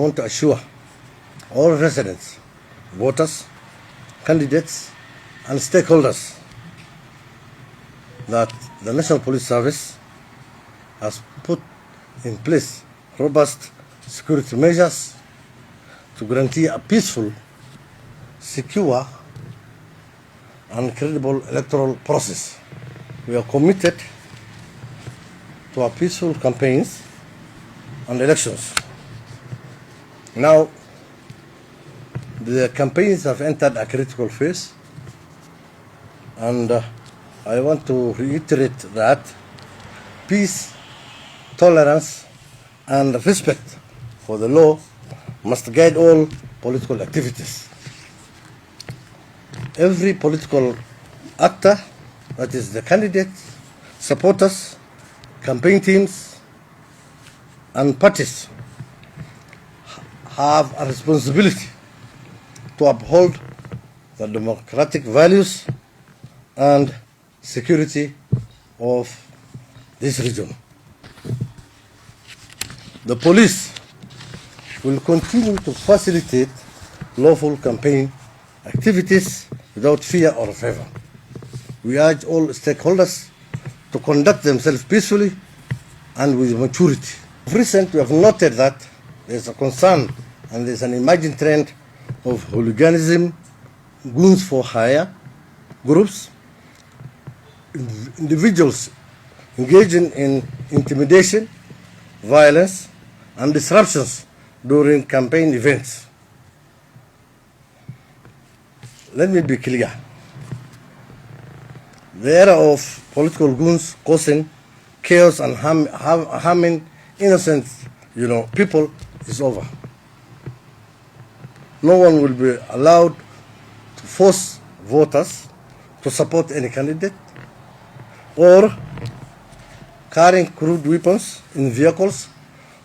I want to assure all residents, voters, candidates, and stakeholders that the National Police Service has put in place robust security measures to guarantee a peaceful, secure, and credible electoral process. We are committed to our peaceful campaigns and elections. Now, the campaigns have entered a critical phase, and I want to reiterate that peace, tolerance, and respect for the law must guide all political activities. Every political actor, that is the candidates, supporters, campaign teams, and parties, have a responsibility to uphold the democratic values and security of this region. The police will continue to facilitate lawful campaign activities without fear or favor. We urge all stakeholders to conduct themselves peacefully and with maturity. Of recent, we have noted that there is a concern and there is an emerging trend of hooliganism, goons for hire groups, individuals engaging in intimidation, violence, and disruptions during campaign events. Let me be clear. The era of political goons causing chaos and harming innocent, people is over. No one will be allowed to force voters to support any candidate or carrying crude weapons in vehicles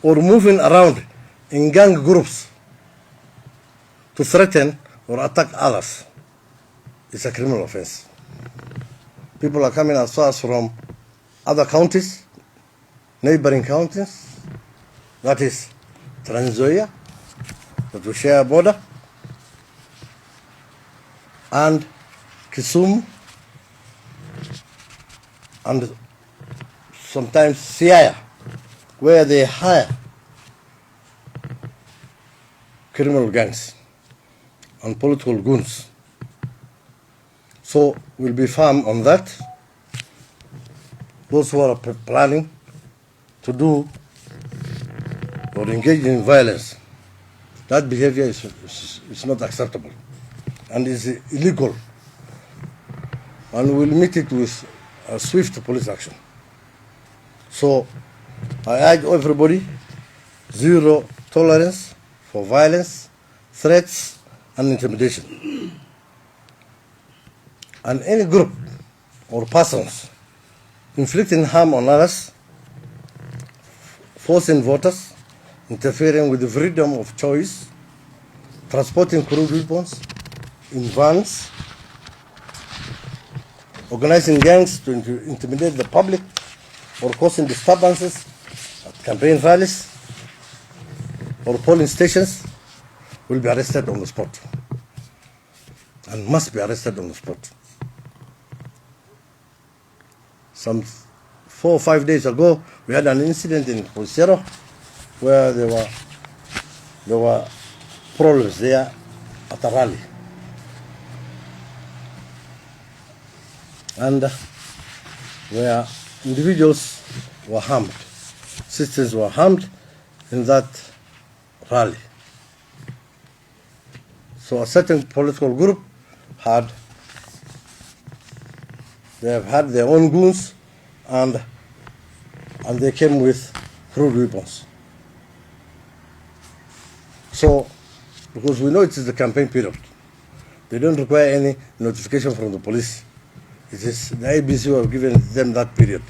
or moving around in gang groups to threaten or attack others. It's a criminal offense. People are coming as far as from other counties, neighboring counties, that is Trans Nzoia, that we share a border, and Kisumu, and sometimes Siaya, where they hire criminal gangs and political goons. So we'll be firm on that. Those who are planning to do or engage in violence, that behavior is not acceptable and is illegal, and we'll meet it with a swift police action. So I urge everybody, zero tolerance for violence, threats, and intimidation. And any group or persons inflicting harm on others, forcing voters, interfering with the freedom of choice, transporting crude weapons in vans, organizing gangs to intimidate the public, or causing disturbances at campaign rallies or polling stations will be arrested on the spot and must be arrested on the spot. Some 4 or 5 days ago, we had an incident in Posero where there were problems there at a rally. And where individuals were harmed, citizens were harmed in that rally. So a certain political group they have had their own goons, and they came with crude weapons. So, because we know it is the campaign period, they don't require any notification from the police. It is the ABC who have given them that period.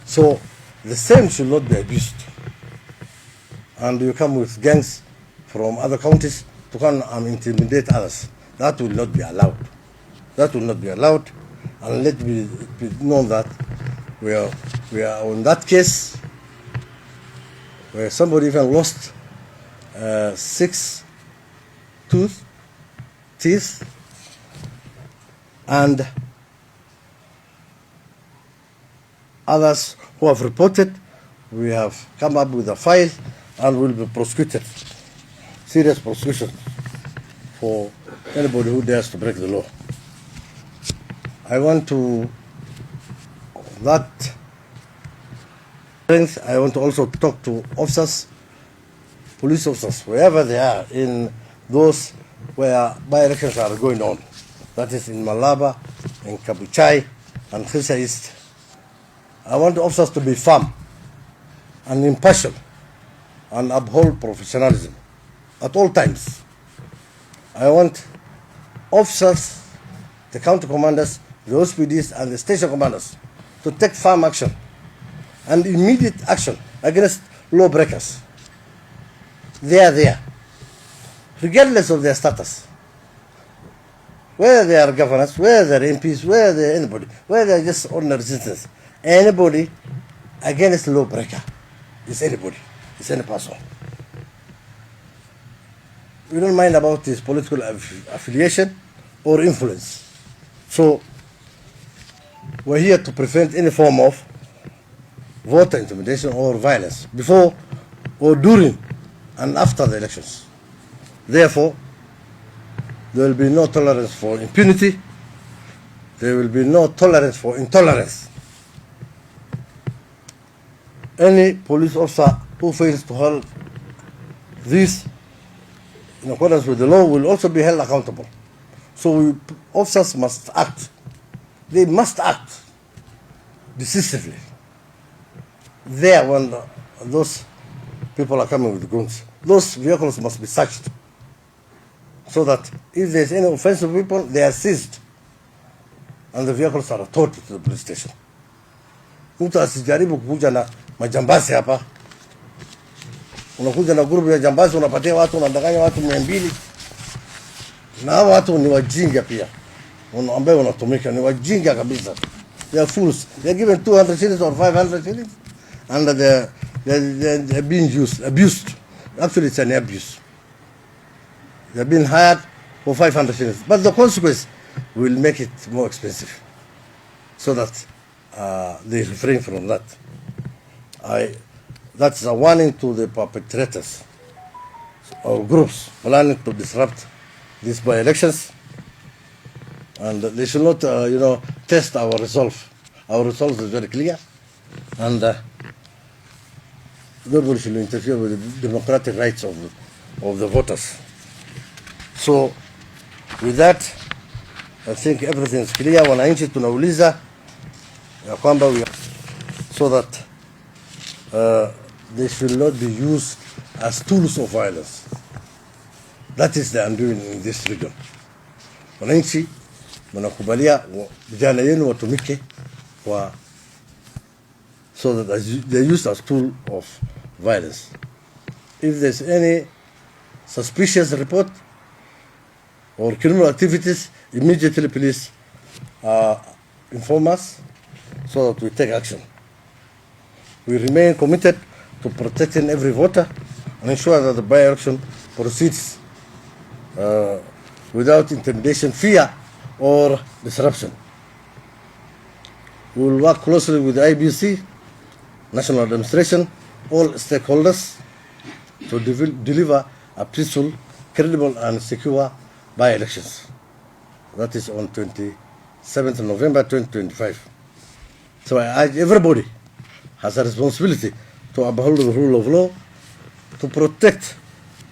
So the same should not be abused. And you come with gangs from other counties to come and intimidate others. That will not be allowed. That will not be allowed. And let me be known that we are on that case where somebody even lost 6 teeth, and others who have reported. We have come up with a file and will be prosecuted, serious prosecution for anybody who dares to break the law. I want to also talk to officers, police officers, wherever they are, in those where by-elections are going on. That is in Malaba, in Kabuchai, and Issa East. I want officers to be firm and impartial and uphold professionalism at all times. I want officers, the county commanders, the OSPDs, and the station commanders to take firm action and immediate action against lawbreakers. They are there, regardless of their status. Whether they are governors, whether they are MPs, whether they are anybody, whether they are just ordinary citizens, anybody against lawbreaker is anybody, is any person. We don't mind about his political affiliation or influence. So we're here to prevent any form of voter intimidation or violence before or during and after the elections. Therefore, there will be no tolerance for impunity. There will be no tolerance for intolerance. Any police officer who fails to hold this in accordance with the law will also be held accountable. So officers must act. They must act decisively. There, when those people are coming with guns, those vehicles must be searched, so that if there's any offensive people, they are seized and the vehicles are towed to the police station. Mtu asijaribu kuja na majambazi hapa. Unakuja na grupu ya jambazi, unapatia watu, unadanganya watu 200. Na hao watu ni wajinga pia. Ambao unatumika ni wajinga kabisa. They are fools. They are given 200 shillings or 500 shillings and they're being abused. Actually, it's an abuse. They're being hired for 500 shillings. But the consequence will make it more expensive, so that they refrain from that. That's a warning to the perpetrators or groups planning to disrupt these by-elections. And they should not, test our resolve. Our resolve is very clear, and nobody should interfere with the democratic rights of the voters. So, with that, I think everything is clear. Wananchi tunauliza ya kwamba so that they should not be used as tools of violence. That is the undoing in this region. Wananchi mnakubalia vijana yenu watumike so that they're used as tool of violence. If there's any suspicious report or criminal activities, immediately please inform us so that we take action. We remain committed to protecting every voter and ensure that the by-election proceeds without intimidation, fear, or disruption. We will work closely with the IBC, National Administration, all stakeholders to deliver a peaceful, credible, and secure by-elections. That is on 27th November 2025. So I urge everybody has a responsibility to uphold the rule of law, to protect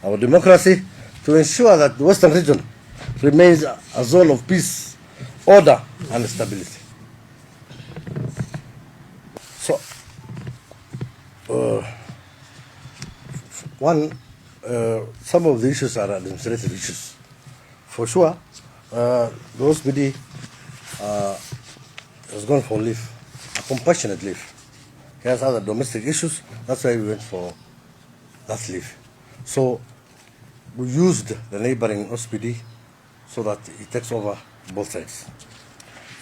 our democracy, to ensure that the Western region remains a zone of peace, order, and stability. So, some of the issues are administrative issues. For sure, the OSPD has gone for leave, a compassionate leave. He has other domestic issues, that's why we went for that leave. So, we used the neighboring OSPD so that it takes over both sides.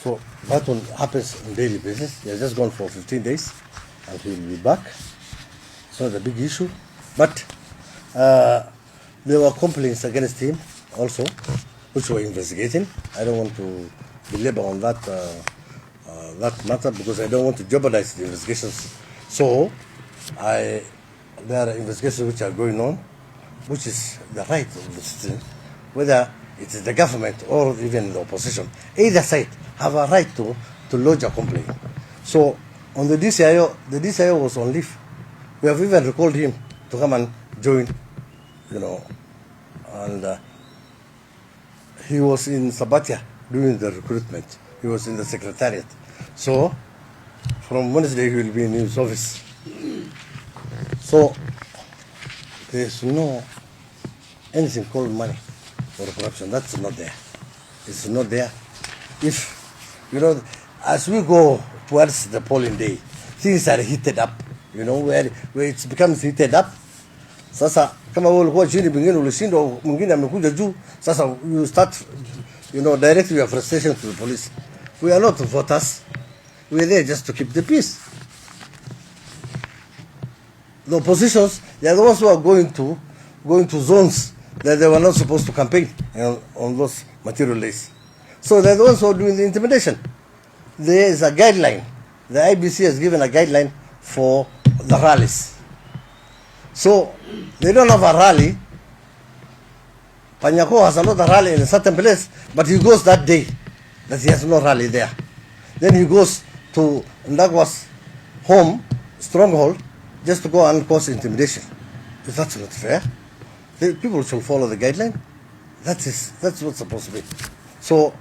So that one happens on a daily basis. He has just gone for 15 days and he will be back. It's not a big issue. But there were complaints against him also, which we're investigating. I don't want to belabor on that that matter because I don't want to jeopardize the investigations. So, there are investigations which are going on, which is the right of the citizen, whether it is the government or even the opposition. Either side have a right to lodge a complaint. So, on the DCIO was on leave. We have even recalled him to come and join, and he was in Sabatia doing the recruitment. He was in the secretariat. So, from Wednesday he will be in his office. So, there's no anything called money or corruption. That's not there. It's not there. If, as we go towards the polling day, things are heated up, where it becomes heated up. Sasa, kama ulikuwa chini pengine ulishinda mwingine amekuja juu, sasa you start, direct your frustration to the police. We are not voters. We are there just to keep the peace. The oppositions, they are the ones who are going to zones that they were not supposed to campaign on those material days. So they're the ones who are doing the intimidation. There is a guideline. The IBC has given a guideline for the rallies. So they don't have a rally. Panyako has another rally in a certain place, but he goes that day that he has no rally there. Then he goes to Ndagwa's home, stronghold, just to go and cause intimidation. That's not fair. The people should follow the guideline. That's what's supposed to be. So,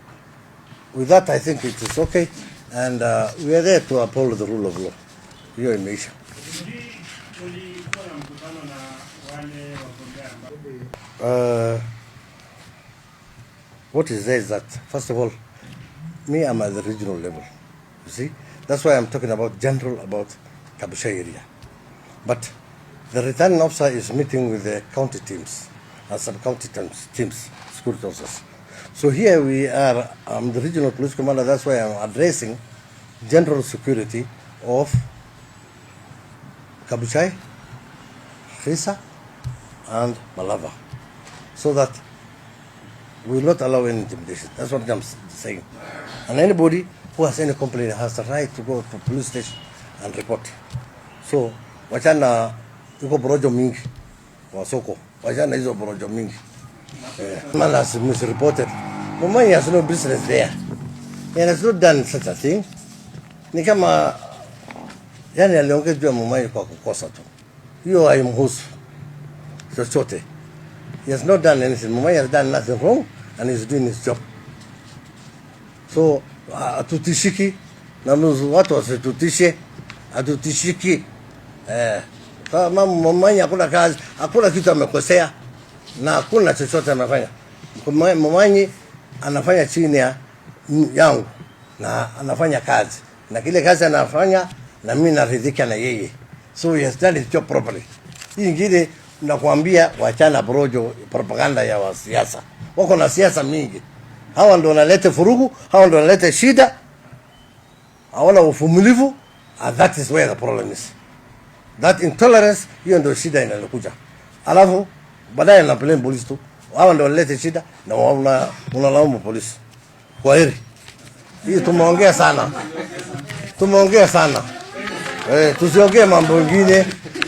with that, I think it is okay, and we are there to uphold the rule of law. Here in Asia. What is there is that, first of all, me, I'm at the regional level. You see, that's why I'm talking about general, about Kabushai area. But the returning officer is meeting with the county teams and sub-county teams, security officers. So here we are, I'm the regional police commander, that's why I'm addressing general security of Kabuchai, Issa, and Malava, so that we will not allow any intimidation. That's what I'm saying. And anybody who has any complaint has the right to go to police station and report. So, wachana iko borojo mingi wa soko, wachana hizo borojo mingi. Man has misreported. Mumai has no business there. He has not done such a thing. Ni kama yani aliongea Mumai kwa kukosa tu. Hiyo haimhusu chochote. He has not done anything. Mumai has done nothing wrong and he's doing his job. So, atutishiki, na watu wasitutishe, atutishiki. Kama Mumai hakuna kazi, hakuna kitu amekosea, na hakuna chochote amefanya. Mumai anafanya chini yangu, na anafanya kazi. Na kile kazi anafanya, na mimi naridhika na yeye. So he has done his job properly. Hii ingine nakwambia wachana brojo propaganda ya wasiasa. Wako na siasa mingi. Hawa ndio wanaleta furugu, hawa ndio wanaleta shida. Hawana uvumilivu, and that is where the problem is. That intolerance, hiyo ndio shida inayokuja. Alafu baadaye na blame police tu. Hawa ndio wanaleta shida na unalaumu polisi. Kwa heri. Hii tumeongea sana. Tumeongea sana. Tusiongee mambo mengine.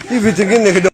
Hivi vingine kidogo.